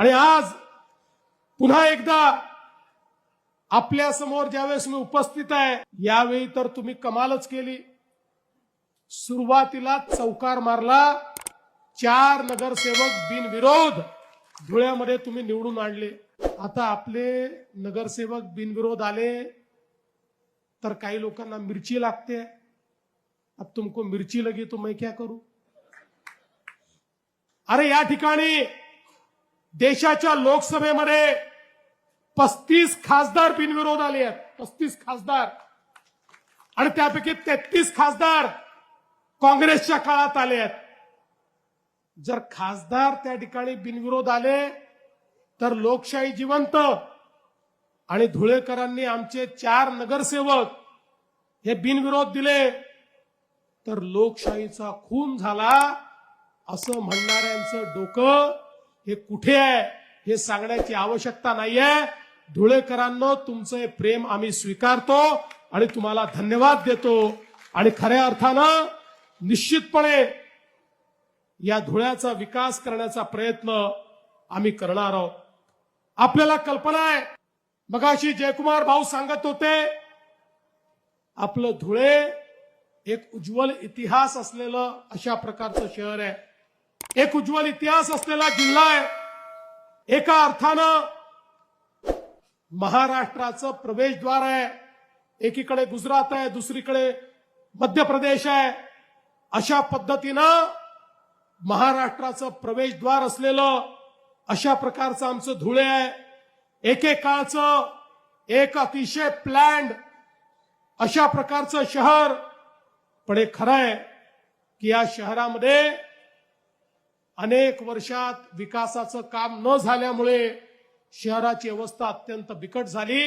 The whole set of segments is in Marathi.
आणि आज पुन्हा एकदा आपल्या समोर ज्यावेळेस मी उपस्थित आहे, यावेळी तर तुम्ही कमालच केली. सुरुवातीला चौकार मारला, 4 नगरसेवक बिनविरोध धुळ्यामध्ये तुम्ही निवडून आणले. आता आपले नगरसेवक बिनविरोध आले तर काही लोकांना मिरची लागते. अब तुमको मिर्ची लगी तो मैं क्या करूं. अरे या ठिकाणी देशाच्या लोकसभेमध्ये 35 खासदार बिनविरोध आले आहेत. 35 खासदार, आणि त्यापैकी 33 खासदार काँग्रेसच्या काळात आले आहेत. जर खासदार त्या ठिकाणी बिनविरोध आले तर लोकशाही जिवंत. आणि धुळेकरांनी आमचे 4 नगरसेवक हे बिनविरोध दिले तर लोकशाहीचा खून झाला असं म्हणणाऱ्यांचं डोकं हे कुठे आहे हे सांगण्याची आवश्यकता नाहीये. धुळेकरांनो, तुमचं हे प्रेम आम्ही स्वीकारतो आणि तुम्हाला धन्यवाद देतो. आणि खऱ्या अर्थानं निश्चितपणे या धुळ्याचा विकास करण्याचा प्रयत्न आम्ही करणार आहोत. आपल्याला कल्पना आहे, मगाशी जयकुमार भाऊ सांगत होते, आपलं धुळे एक उज्ज्वल इतिहास असलेलं अशा प्रकारचं शहर आहे. एक उज्ज्वल इतिहास असलेला जिल्हा आहे. एका अर्थानं महाराष्ट्राचं प्रवेशद्वार आहे. एकीकडे गुजरात आहे, दुसरीकडे मध्य प्रदेश आहे. अशा पद्धतीनं महाराष्ट्राचं प्रवेशद्वार असलेलं अशा प्रकारचं आमचं धुळे आहे. एकेकाळचं एक अतिशय प्लॅन्ड अशा प्रकारचं शहर. पण हे खरं आहे की या शहरामध्ये अनेक वर्षात विकासाचं काम न झाल्यामुळे शहराची अवस्था अत्यंत बिकट झाली,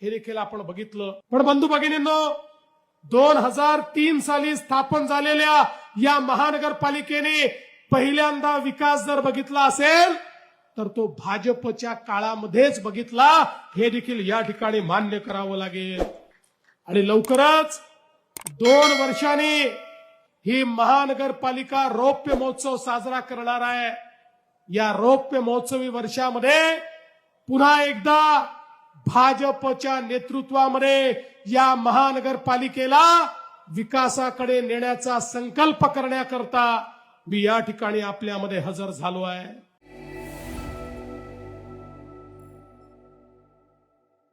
हे देखील आपण बघितलं. पण बंधू भगिनींनो, 2003 साली स्थापन झालेल्या या महानगरपालिकेने पहिल्यांदा विकास जर बघितला असेल तर तो भाजपच्या काळामध्येच बघितला, हे देखील या ठिकाणी मान्य करावं लागेल. आणि लवकरच 2 वर्षांनी ही महानगरपालिका रौप्य महोत्सव साजरा करणार आहे. या रौप्य महोत्सवी वर्षामध्ये पुन्हा एकदा भाजपच्या नेतृत्वामध्ये या महानगरपालिकेला विकासाकडे नेण्याचा संकल्प करण्याकरता मी या ठिकाणी आपल्यामध्ये हजर झालो आहे.